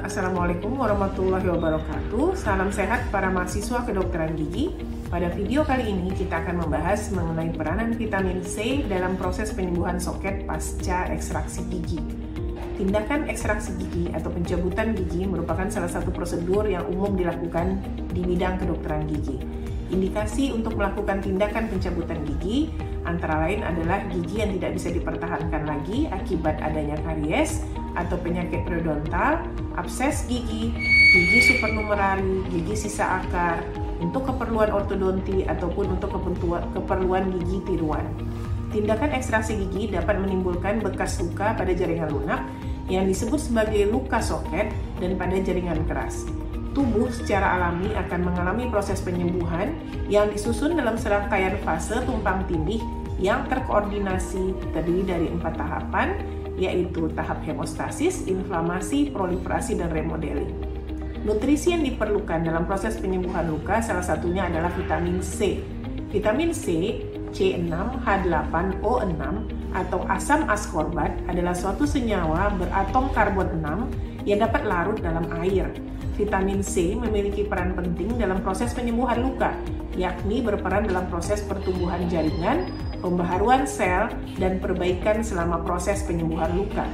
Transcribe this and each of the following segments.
Assalamualaikum warahmatullahi wabarakatuh. Salam sehat para mahasiswa kedokteran gigi. Pada video kali ini kita akan membahas mengenai peranan vitamin C dalam proses penyembuhan soket pasca ekstraksi gigi. Tindakan ekstraksi gigi atau pencabutan gigi merupakan salah satu prosedur yang umum dilakukan di bidang kedokteran gigi. Indikasi untuk melakukan tindakan pencabutan gigi antara lain adalah gigi yang tidak bisa dipertahankan lagi akibat adanya karies atau penyakit periodontal, abses gigi, gigi supernumerari, gigi sisa akar, untuk keperluan ortodonti ataupun untuk keperluan gigi tiruan. Tindakan ekstraksi gigi dapat menimbulkan bekas luka pada jaringan lunak yang disebut sebagai luka soket dan pada jaringan keras. Tubuh secara alami akan mengalami proses penyembuhan yang disusun dalam serangkaian fase tumpang tindih yang terkoordinasi terdiri dari 4 tahapan, yaitu tahap hemostasis, inflamasi, proliferasi, dan remodeling. Nutrisi yang diperlukan dalam proses penyembuhan luka salah satunya adalah vitamin C. Vitamin C, C6H8O6 atau asam askorbat adalah suatu senyawa beratom karbon 6 yang dapat larut dalam air. Vitamin C memiliki peran penting dalam proses penyembuhan luka, yakni berperan dalam proses pertumbuhan jaringan, pembaharuan sel, dan perbaikan selama proses penyembuhan luka.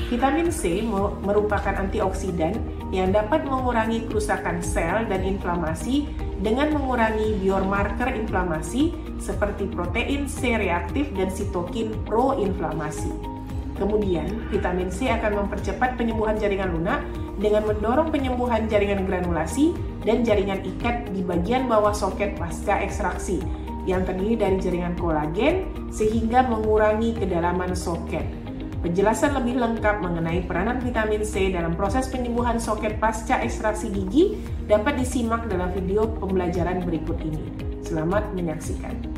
Vitamin C merupakan antioksidan yang dapat mengurangi kerusakan sel dan inflamasi dengan mengurangi biomarker inflamasi seperti protein C reaktif dan sitokin pro-inflamasi. Kemudian, vitamin C akan mempercepat penyembuhan jaringan lunak dengan mendorong penyembuhan jaringan granulasi dan jaringan ikat di bagian bawah soket pasca ekstraksi yang terdiri dari jaringan kolagen sehingga mengurangi kedalaman soket. Penjelasan lebih lengkap mengenai peranan vitamin C dalam proses penyembuhan soket pasca ekstraksi gigi dapat disimak dalam video pembelajaran berikut ini. Selamat menyaksikan.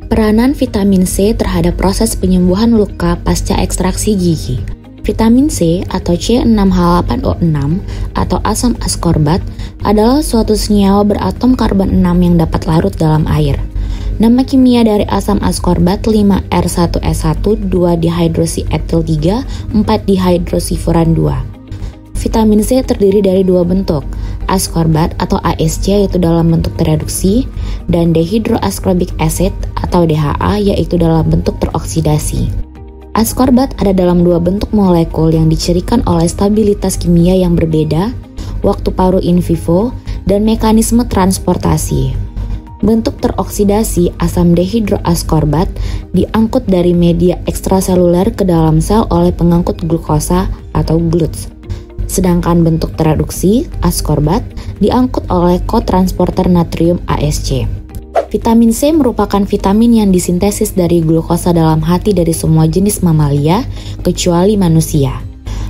Peranan vitamin C terhadap proses penyembuhan luka pasca ekstraksi gigi. Vitamin C atau C6H8O6 atau asam askorbat adalah suatu senyawa beratom karbon 6 yang dapat larut dalam air. Nama kimia dari asam askorbat 5R1S1 2-dihydroksietil 3 4-dihydroksifuran 2. Vitamin C terdiri dari dua bentuk, askorbat atau ASC yaitu dalam bentuk tereduksi, dan dehydroascorbic acid atau DHA yaitu dalam bentuk teroksidasi. Askorbat ada dalam dua bentuk molekul yang dicirikan oleh stabilitas kimia yang berbeda, waktu paruh in vivo, dan mekanisme transportasi. Bentuk teroksidasi asam dehydroaskorbat diangkut dari media ekstraseluler ke dalam sel oleh pengangkut glukosa atau GLUTs. Sedangkan bentuk tereduksi, askorbat, diangkut oleh kotransporter natrium ASC. Vitamin C merupakan vitamin yang disintesis dari glukosa dalam hati dari semua jenis mamalia, kecuali manusia.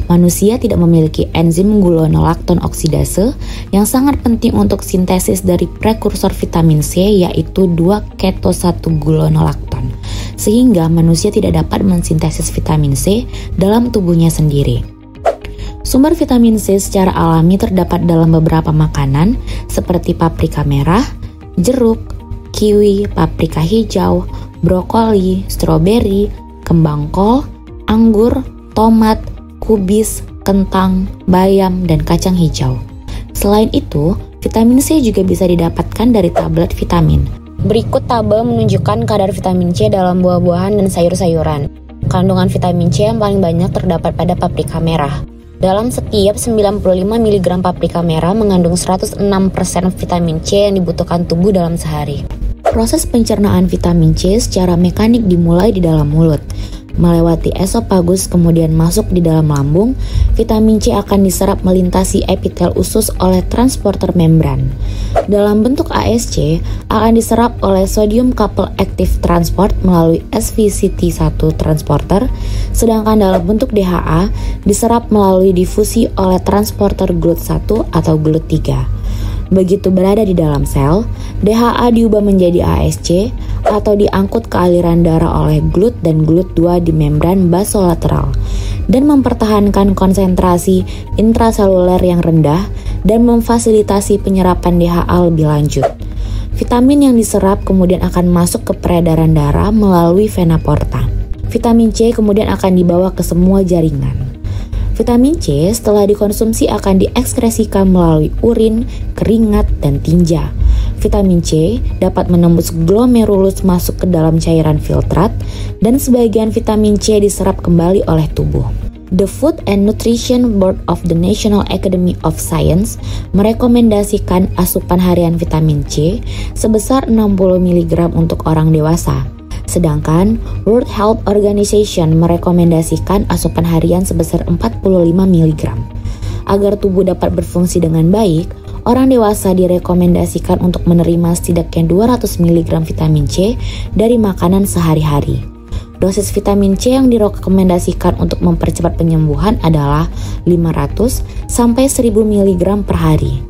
Manusia tidak memiliki enzim gulonolakton oksidase yang sangat penting untuk sintesis dari prekursor vitamin C yaitu 2-keto-1-gulonolakton, sehingga manusia tidak dapat mensintesis vitamin C dalam tubuhnya sendiri. Sumber vitamin C secara alami terdapat dalam beberapa makanan seperti paprika merah, jeruk, kiwi, paprika hijau, brokoli, stroberi, kembang kol, anggur, tomat, kubis, kentang, bayam, dan kacang hijau. Selain itu, vitamin C juga bisa didapatkan dari tablet vitamin. Berikut tabel menunjukkan kadar vitamin C dalam buah-buahan dan sayur-sayuran. Kandungan vitamin C yang paling banyak terdapat pada paprika merah. Dalam setiap 95 mg paprika merah mengandung 106% vitamin C yang dibutuhkan tubuh dalam sehari. Proses pencernaan vitamin C secara mekanik dimulai di dalam mulut. Melewati esofagus kemudian masuk di dalam lambung, vitamin C akan diserap melintasi epitel usus oleh transporter membran. Dalam bentuk ASC, akan diserap oleh sodium couple active transport melalui SVCT1 transporter, sedangkan dalam bentuk DHA diserap melalui difusi oleh transporter GLUT1 atau GLUT3. Begitu berada di dalam sel, DHA diubah menjadi ASC atau diangkut ke aliran darah oleh GLUT dan GLUT2 di membran basolateral dan mempertahankan konsentrasi intraseluler yang rendah dan memfasilitasi penyerapan DHA lebih lanjut. Vitamin yang diserap kemudian akan masuk ke peredaran darah melalui vena porta. Vitamin C kemudian akan dibawa ke semua jaringan. Vitamin C setelah dikonsumsi akan diekskresikan melalui urin, keringat, dan tinja. Vitamin C dapat menembus glomerulus masuk ke dalam cairan filtrat dan sebagian vitamin C diserap kembali oleh tubuh. The Food and Nutrition Board of the National Academy of Science merekomendasikan asupan harian vitamin C sebesar 60 mg untuk orang dewasa. Sedangkan World Health Organization merekomendasikan asupan harian sebesar 45 mg. Agar tubuh dapat berfungsi dengan baik, orang dewasa direkomendasikan untuk menerima setidaknya 200 mg vitamin C dari makanan sehari-hari. Dosis vitamin C yang direkomendasikan untuk mempercepat penyembuhan adalah 500 sampai 1000 mg per hari.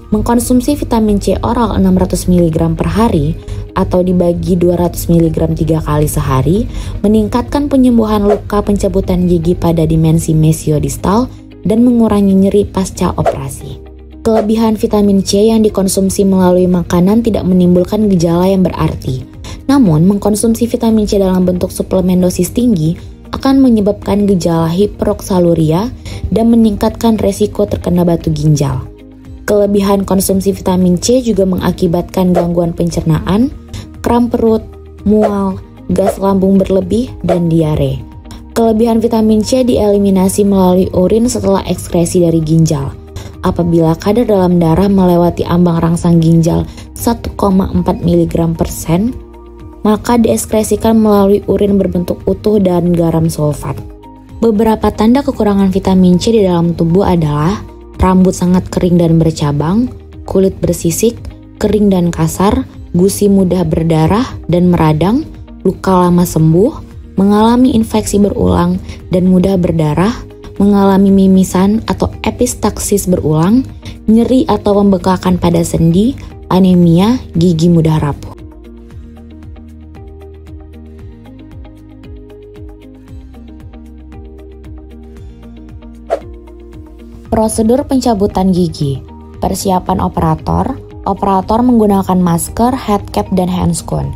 Mengkonsumsi vitamin C oral 600 mg per hari atau dibagi 200 mg 3 kali sehari meningkatkan penyembuhan luka pencabutan gigi pada dimensi mesiodistal dan mengurangi nyeri pasca operasi. Kelebihan vitamin C yang dikonsumsi melalui makanan tidak menimbulkan gejala yang berarti. Namun, mengkonsumsi vitamin C dalam bentuk suplemen dosis tinggi akan menyebabkan gejala hiperoksaluria dan meningkatkan resiko terkena batu ginjal. Kelebihan konsumsi vitamin C juga mengakibatkan gangguan pencernaan, kram perut, mual, gas lambung berlebih, dan diare. Kelebihan vitamin C dieliminasi melalui urin setelah ekskresi dari ginjal. Apabila kadar dalam darah melewati ambang rangsang ginjal 1,4 mg/sen, maka dieskresikan melalui urin berbentuk utuh dan garam sulfat. Beberapa tanda kekurangan vitamin C di dalam tubuh adalah rambut sangat kering dan bercabang, kulit bersisik, kering dan kasar, gusi mudah berdarah dan meradang, luka lama sembuh, mengalami infeksi berulang dan mudah berdarah, mengalami mimisan atau epistaksis berulang, nyeri atau pembekakan pada sendi, anemia, gigi mudah rapuh. Prosedur pencabutan gigi. Persiapan operator. Operator menggunakan masker, headcap, dan handscoon.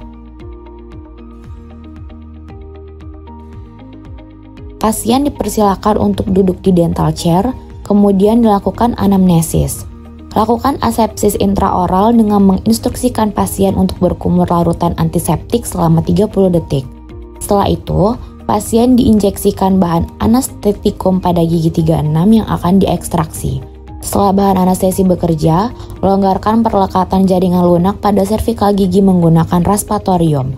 Pasien dipersilakan untuk duduk di dental chair, kemudian dilakukan anamnesis. Lakukan asepsis intraoral dengan menginstruksikan pasien untuk berkumur larutan antiseptik selama 30 detik. Setelah itu, pasien diinjeksikan bahan anestetikum pada gigi 36 yang akan diekstraksi. Setelah bahan anestesi bekerja, longgarkan perlekatan jaringan lunak pada servikal gigi menggunakan raspatorium.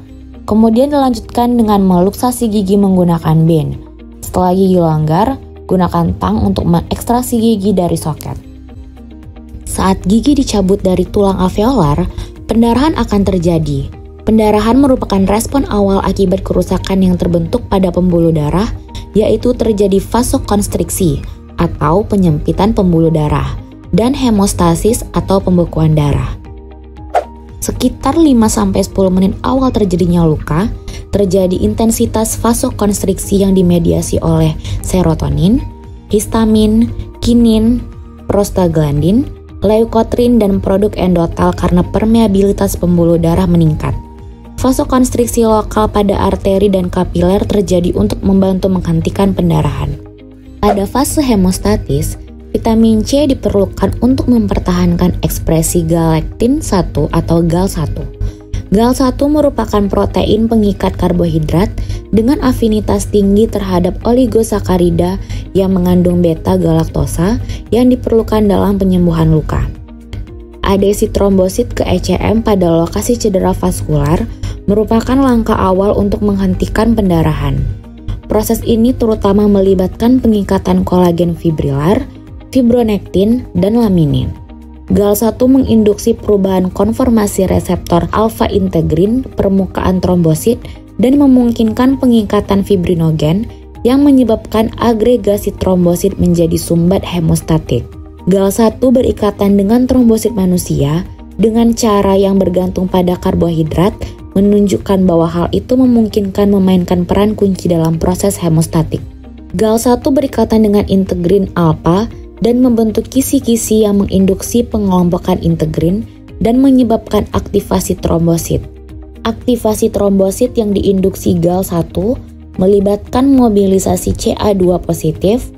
Kemudian dilanjutkan dengan meluksasi gigi menggunakan band. Setelah gigi longgar, gunakan tang untuk mengekstraksi gigi dari soket. Saat gigi dicabut dari tulang alveolar, pendarahan akan terjadi. Pendarahan merupakan respon awal akibat kerusakan yang terbentuk pada pembuluh darah, yaitu terjadi vasokonstriksi atau penyempitan pembuluh darah, dan hemostasis atau pembekuan darah. Sekitar 5-10 menit awal terjadinya luka, terjadi intensitas vasokonstriksi yang dimediasi oleh serotonin, histamin, kinin, prostaglandin, leukotrin, dan produk endotel karena permeabilitas pembuluh darah meningkat. Vasokonstriksi lokal pada arteri dan kapiler terjadi untuk membantu menghentikan pendarahan. Pada fase hemostatis, vitamin C diperlukan untuk mempertahankan ekspresi galaktin 1 atau GAL1. GAL1 merupakan protein pengikat karbohidrat dengan afinitas tinggi terhadap oligosakarida yang mengandung beta-galaktosa yang diperlukan dalam penyembuhan luka. Adesi trombosit ke ECM pada lokasi cedera vaskular merupakan langkah awal untuk menghentikan pendarahan. Proses ini terutama melibatkan pengikatan kolagen fibrilar, fibronektin, dan laminin. GAL1 menginduksi perubahan konformasi reseptor alfa-integrin permukaan trombosit dan memungkinkan pengikatan fibrinogen yang menyebabkan agregasi trombosit menjadi sumbat hemostatik. GAL1 berikatan dengan trombosit manusia dengan cara yang bergantung pada karbohidrat, menunjukkan bahwa hal itu memungkinkan memainkan peran kunci dalam proses hemostatik. GAL1 berikatan dengan integrin alfa dan membentuk kisi-kisi yang menginduksi pengelompokan integrin dan menyebabkan aktivasi trombosit. Aktivasi trombosit yang diinduksi GAL1 melibatkan mobilisasi CA2 positif,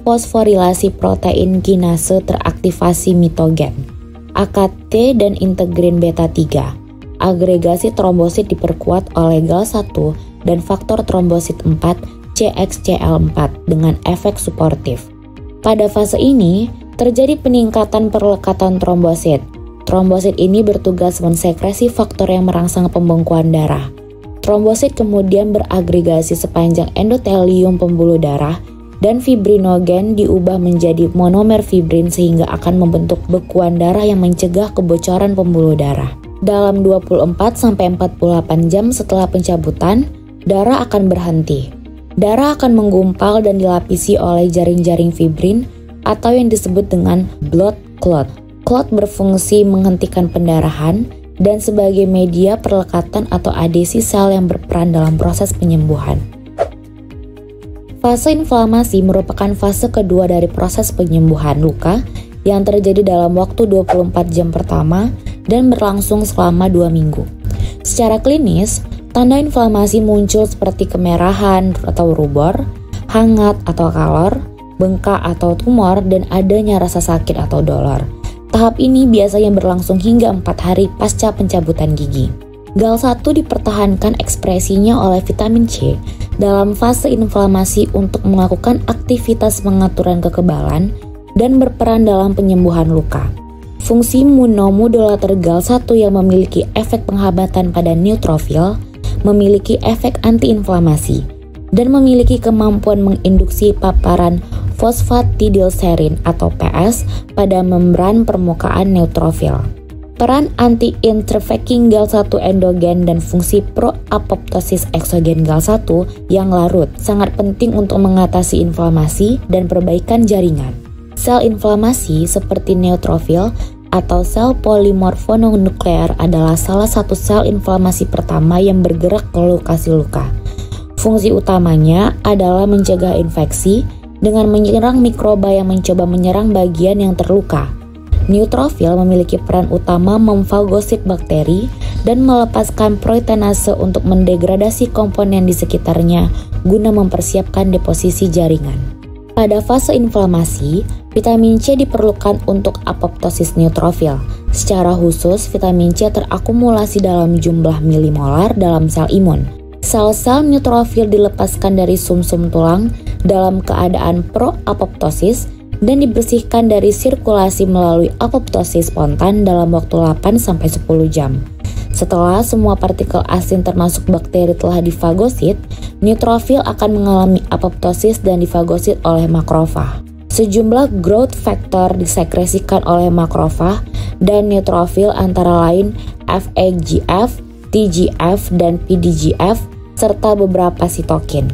fosforilasi protein kinase teraktivasi mitogen, AKT dan integrin beta 3. Agregasi trombosit diperkuat oleh GAL1 dan faktor trombosit 4 CXCL4 dengan efek suportif. Pada fase ini, terjadi peningkatan perlekatan trombosit. Trombosit ini bertugas mensekresi faktor yang merangsang pembengkuan darah. Trombosit kemudian beragregasi sepanjang endotelium pembuluh darah dan fibrinogen diubah menjadi monomer fibrin sehingga akan membentuk bekuan darah yang mencegah kebocoran pembuluh darah. Dalam 24-48 jam setelah pencabutan, darah akan berhenti. Darah akan menggumpal dan dilapisi oleh jaring-jaring fibrin atau yang disebut dengan blood clot. Clot berfungsi menghentikan pendarahan dan sebagai media perlekatan atau adesi sel yang berperan dalam proses penyembuhan. Fase inflamasi merupakan fase kedua dari proses penyembuhan luka yang terjadi dalam waktu 24 jam pertama dan berlangsung selama 2 minggu. Secara klinis, tanda inflamasi muncul seperti kemerahan atau rubor, hangat atau kalor, bengkak atau tumor, dan adanya rasa sakit atau dolor. Tahap ini biasanya berlangsung hingga 4 hari pasca pencabutan gigi. GAL1 dipertahankan ekspresinya oleh vitamin C dalam fase inflamasi untuk melakukan aktivitas pengaturan kekebalan dan berperan dalam penyembuhan luka. Fungsi monomodulator GAL1 yang memiliki efek penghambatan pada neutrofil, memiliki efek antiinflamasi, dan memiliki kemampuan menginduksi paparan fosfatidilserin atau PS pada membran permukaan neutrofil. Peran anti-interfecting GAL1 endogen dan fungsi pro-apoptosis eksogen GAL1 yang larut sangat penting untuk mengatasi inflamasi dan perbaikan jaringan. Sel inflamasi seperti neutrofil atau sel polimorfonuklear adalah salah satu sel inflamasi pertama yang bergerak ke lokasi luka. Fungsi utamanya adalah mencegah infeksi dengan menyerang mikroba yang mencoba menyerang bagian yang terluka. Neutrofil memiliki peran utama memfagosit bakteri dan melepaskan proteinase untuk mendegradasi komponen di sekitarnya guna mempersiapkan deposisi jaringan. Pada fase inflamasi, vitamin C diperlukan untuk apoptosis neutrofil. Secara khusus, vitamin C terakumulasi dalam jumlah milimolar dalam sel imun. Sel-sel neutrofil dilepaskan dari sumsum tulang dalam keadaan pro-apoptosis dan dibersihkan dari sirkulasi melalui apoptosis spontan dalam waktu 8-10 jam. Setelah semua partikel asin termasuk bakteri telah difagosit, neutrofil akan mengalami apoptosis dan difagosit oleh makrofag. Sejumlah growth factor disekresikan oleh makrofag dan neutrofil antara lain FAGF, TGF, dan PDGF, serta beberapa sitokin.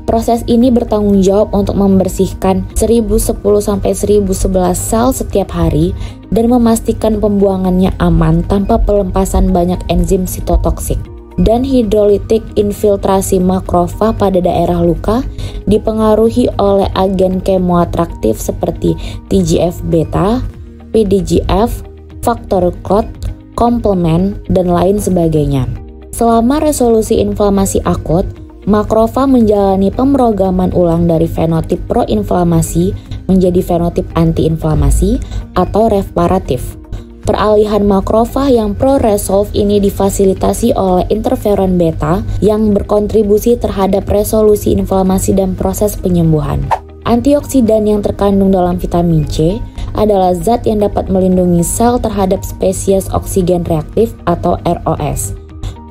Proses ini bertanggung jawab untuk membersihkan 1010-1011 sel setiap hari dan memastikan pembuangannya aman tanpa pelepasan banyak enzim sitotoksik. Dan hidrolitik infiltrasi makrofag pada daerah luka dipengaruhi oleh agen kemoatraktif seperti TGF-beta, PDGF, faktor clot, komplement, dan lain sebagainya. Selama resolusi inflamasi akut, makrofag menjalani pemrograman ulang dari fenotip proinflamasi menjadi fenotip antiinflamasi atau reparatif. Peralihan makrofag yang pro-resolve ini difasilitasi oleh interferon beta yang berkontribusi terhadap resolusi inflamasi dan proses penyembuhan. Antioksidan yang terkandung dalam vitamin C adalah zat yang dapat melindungi sel terhadap spesies oksigen reaktif atau ROS.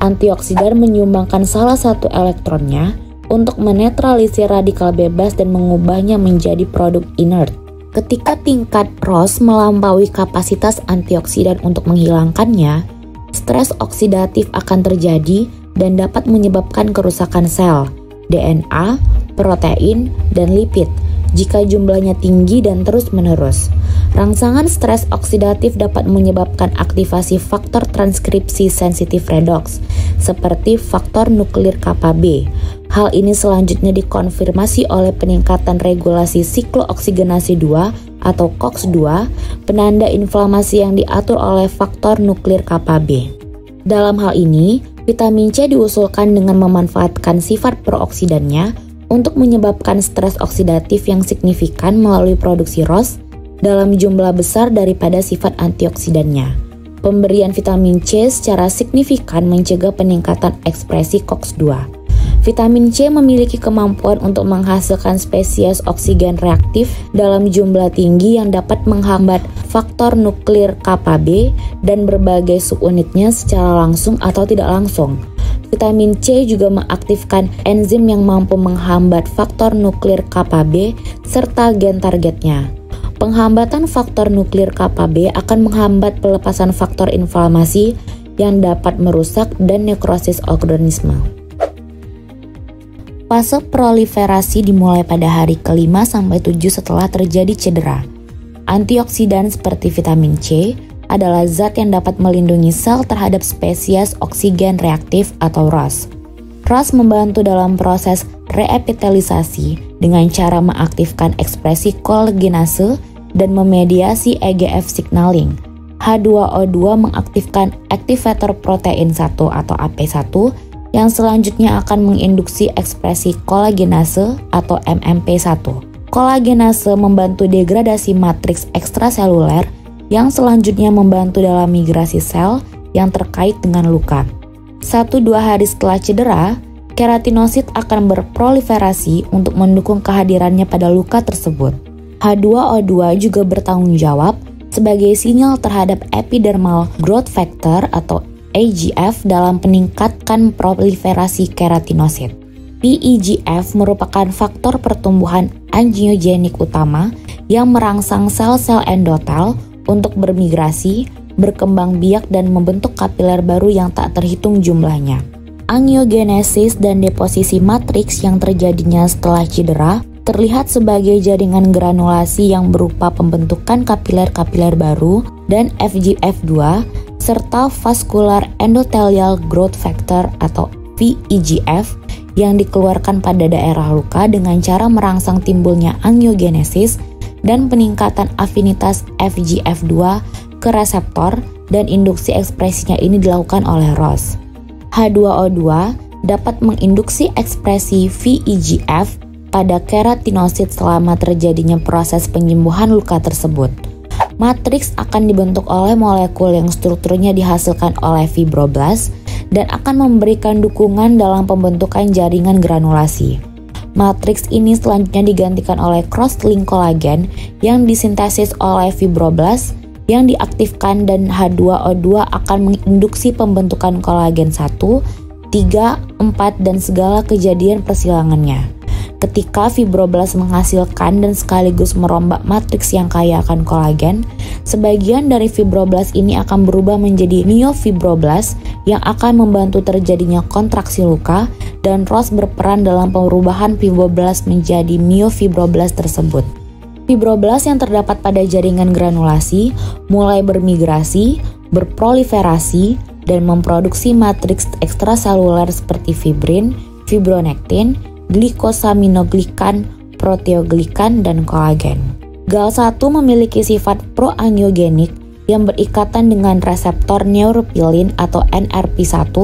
Antioksidan menyumbangkan salah satu elektronnya untuk menetralisir radikal bebas dan mengubahnya menjadi produk inert. Ketika tingkat ROS melampaui kapasitas antioksidan untuk menghilangkannya, stres oksidatif akan terjadi dan dapat menyebabkan kerusakan sel, DNA, protein, dan lipid jika jumlahnya tinggi dan terus-menerus. Rangsangan stres oksidatif dapat menyebabkan aktivasi faktor transkripsi sensitif redoks, seperti faktor nuklir kappa B. Hal ini selanjutnya dikonfirmasi oleh peningkatan regulasi siklooksigenasi 2 atau COX-2, penanda inflamasi yang diatur oleh faktor nuklir kappa B. Dalam hal ini, vitamin C diusulkan dengan memanfaatkan sifat prooksidannya untuk menyebabkan stres oksidatif yang signifikan melalui produksi ROS dalam jumlah besar daripada sifat antioksidannya. Pemberian vitamin C secara signifikan mencegah peningkatan ekspresi COX-2. Vitamin C memiliki kemampuan untuk menghasilkan spesies oksigen reaktif dalam jumlah tinggi yang dapat menghambat faktor nuklir Kb dan berbagai subunitnya secara langsung atau tidak langsung. Vitamin C juga mengaktifkan enzim yang mampu menghambat faktor nuklir Kb serta gen targetnya. Penghambatan faktor nuklir Kb akan menghambat pelepasan faktor inflamasi yang dapat merusak dan nekrosis organisme. Fase proliferasi dimulai pada hari ke-5 sampai 7 setelah terjadi cedera. Antioksidan seperti vitamin C adalah zat yang dapat melindungi sel terhadap spesies oksigen reaktif atau ROS. ROS membantu dalam proses reepitelisasi dengan cara mengaktifkan ekspresi kolagenase dan memediasi EGF signaling. H2O2 mengaktifkan aktivator protein 1 atau AP1 yang selanjutnya akan menginduksi ekspresi kolagenase atau MMP1. Kolagenase membantu degradasi matriks ekstraseluler yang selanjutnya membantu dalam migrasi sel yang terkait dengan luka. 1-2 hari setelah cedera, keratinosit akan berproliferasi untuk mendukung kehadirannya pada luka tersebut. H2O2 juga bertanggung jawab sebagai sinyal terhadap epidermal growth factor atau EGF dalam meningkatkan proliferasi keratinosit. PEGF merupakan faktor pertumbuhan angiogenik utama yang merangsang sel-sel endotel untuk bermigrasi, berkembang biak dan membentuk kapiler baru yang tak terhitung jumlahnya. Angiogenesis dan deposisi matriks yang terjadinya setelah cedera terlihat sebagai jaringan granulasi yang berupa pembentukan kapiler-kapiler baru dan FGF2 serta vascular endothelial growth factor atau VEGF yang dikeluarkan pada daerah luka dengan cara merangsang timbulnya angiogenesis dan peningkatan afinitas FGF2 ke reseptor dan induksi ekspresinya ini dilakukan oleh ROS. H2O2 dapat menginduksi ekspresi VEGF pada keratinosit selama terjadinya proses penyembuhan luka tersebut. Matriks akan dibentuk oleh molekul yang strukturnya dihasilkan oleh fibroblast dan akan memberikan dukungan dalam pembentukan jaringan granulasi. Matriks ini selanjutnya digantikan oleh cross-link kolagen yang disintesis oleh fibroblast yang diaktifkan dan H2O2 akan menginduksi pembentukan kolagen 1, 3, 4 dan segala kejadian persilangannya. Ketika fibroblast menghasilkan dan sekaligus merombak matriks yang kaya akan kolagen, sebagian dari fibroblast ini akan berubah menjadi myofibroblast yang akan membantu terjadinya kontraksi luka dan ROS berperan dalam perubahan fibroblast menjadi myofibroblast tersebut. Fibroblast yang terdapat pada jaringan granulasi mulai bermigrasi, berproliferasi, dan memproduksi matriks ekstraseluler seperti fibrin, fibronektin, glikosaminoglikan, proteoglikan, dan kolagen. GAL1 memiliki sifat proangiogenik yang berikatan dengan reseptor neuropilin atau NRP1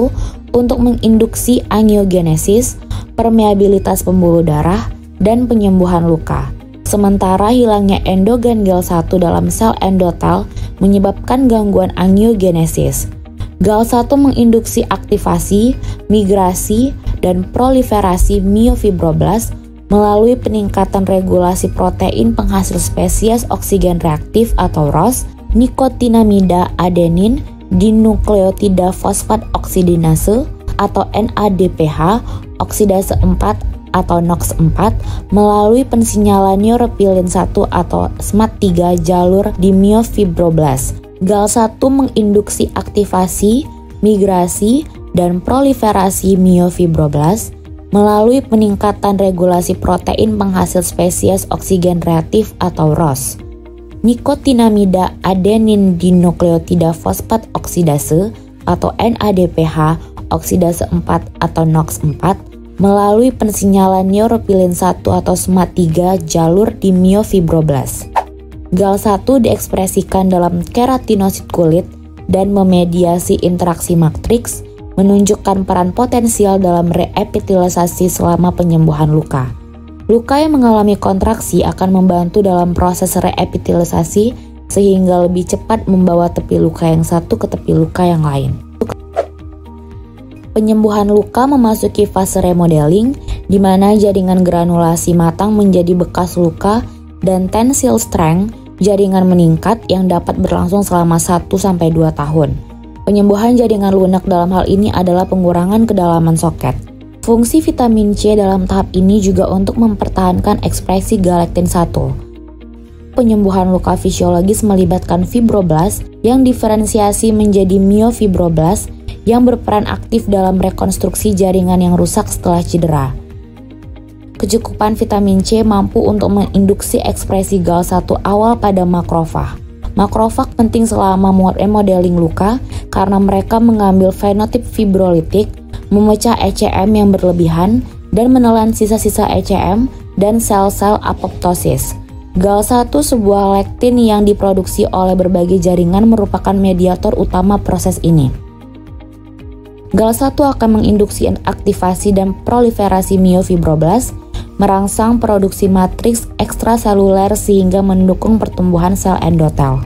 untuk menginduksi angiogenesis, permeabilitas pembuluh darah, dan penyembuhan luka. Sementara hilangnya endogen GAL1 dalam sel endotel menyebabkan gangguan angiogenesis. GAL1 menginduksi aktivasi, migrasi, dan proliferasi myofibroblast melalui peningkatan regulasi protein penghasil spesies oksigen reaktif atau ROS, nikotinamida adenin dinukleotida fosfat oksidinase atau NADPH, oksidase 4 atau NOX4 melalui pensinyalan neuropilin 1 atau SMAD3 jalur di myofibroblast. GAL1 menginduksi aktivasi, migrasi, dan proliferasi myofibroblast melalui peningkatan regulasi protein penghasil spesies oksigen reaktif atau ROS. Nikotinamida adenin dinukleotida fosfat oksidase atau NADPH oksidase 4 atau NOX4 melalui pensinyalan neuropilin 1 atau SMAD3 jalur di myofibroblast. GAL1 diekspresikan dalam keratinosit kulit dan memediasi interaksi matriks, menunjukkan peran potensial dalam reepitelisasi selama penyembuhan luka. Luka yang mengalami kontraksi akan membantu dalam proses reepitelisasi sehingga lebih cepat membawa tepi luka yang satu ke tepi luka yang lain. Penyembuhan luka memasuki fase remodeling, di mana jaringan granulasi matang menjadi bekas luka dan tensile strength jaringan meningkat yang dapat berlangsung selama 1-2 tahun. Penyembuhan jaringan lunak dalam hal ini adalah pengurangan kedalaman soket. Fungsi vitamin C dalam tahap ini juga untuk mempertahankan ekspresi galaktin 1. Penyembuhan luka fisiologis melibatkan fibroblast yang diferensiasi menjadi myofibroblast yang berperan aktif dalam rekonstruksi jaringan yang rusak setelah cedera. Kecukupan vitamin C mampu untuk menginduksi ekspresi GAL1 awal pada makrofag. Makrofag penting selama remodeling luka karena mereka mengambil fenotip fibrolitik, memecah ECM yang berlebihan, dan menelan sisa-sisa ECM dan sel-sel apoptosis. GAL1, sebuah lektin yang diproduksi oleh berbagai jaringan, merupakan mediator utama proses ini. GAL1 akan menginduksi aktivasi dan proliferasi myofibroblast, merangsang produksi matriks ekstraseluler sehingga mendukung pertumbuhan sel endotel.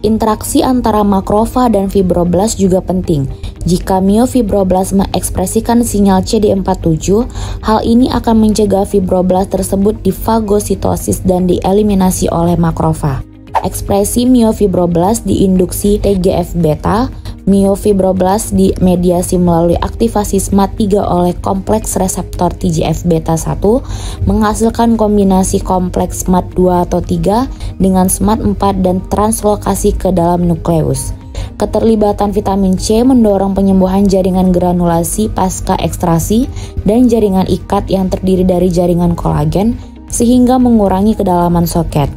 Interaksi antara makrofag dan fibroblast juga penting. Jika myofibroblast mengekspresikan sinyal CD47, hal ini akan mencegah fibroblast tersebut difagositosis dan dieliminasi oleh makrofag. Ekspresi myofibroblast diinduksi TGF-beta, myofibroblast dimediasi melalui aktivasi SMAD3 oleh kompleks reseptor TGF-beta 1, menghasilkan kombinasi kompleks SMAD2 atau 3 dengan SMAD4 dan translokasi ke dalam nukleus. Keterlibatan vitamin C mendorong penyembuhan jaringan granulasi pasca ekstrasi dan jaringan ikat yang terdiri dari jaringan kolagen sehingga mengurangi kedalaman soket.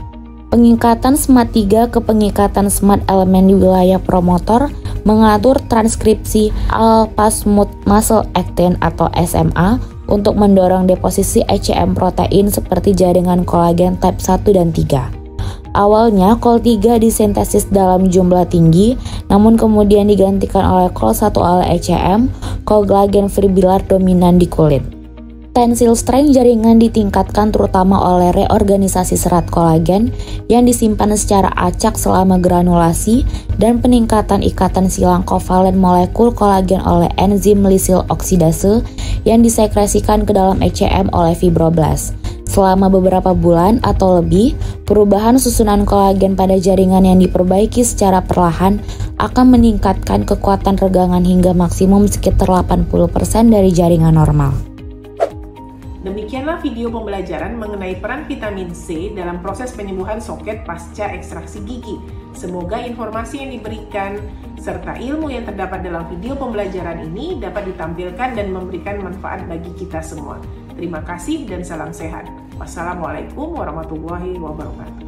Pengikatan SMAD3 ke pengikatan SMAD elemen di wilayah promotor mengatur transkripsi alpha smooth muscle actin atau SMA untuk mendorong deposisi ECM protein seperti jaringan kolagen type 1 dan 3. Awalnya COL3 disintesis dalam jumlah tinggi, namun kemudian digantikan oleh COL1 oleh ECM, collagen fibrillar dominan di kulit. Tensile strength jaringan ditingkatkan terutama oleh reorganisasi serat kolagen yang disimpan secara acak selama granulasi dan peningkatan ikatan silang kovalen molekul kolagen oleh enzim lisil oksidase yang disekresikan ke dalam ECM oleh fibroblast. Selama beberapa bulan atau lebih, perubahan susunan kolagen pada jaringan yang diperbaiki secara perlahan akan meningkatkan kekuatan regangan hingga maksimum sekitar 80% dari jaringan normal. Demikianlah video pembelajaran mengenai peran vitamin C dalam proses penyembuhan soket pasca ekstraksi gigi. Semoga informasi yang diberikan serta ilmu yang terdapat dalam video pembelajaran ini dapat ditampilkan dan memberikan manfaat bagi kita semua. Terima kasih dan salam sehat. Wassalamualaikum warahmatullahi wabarakatuh.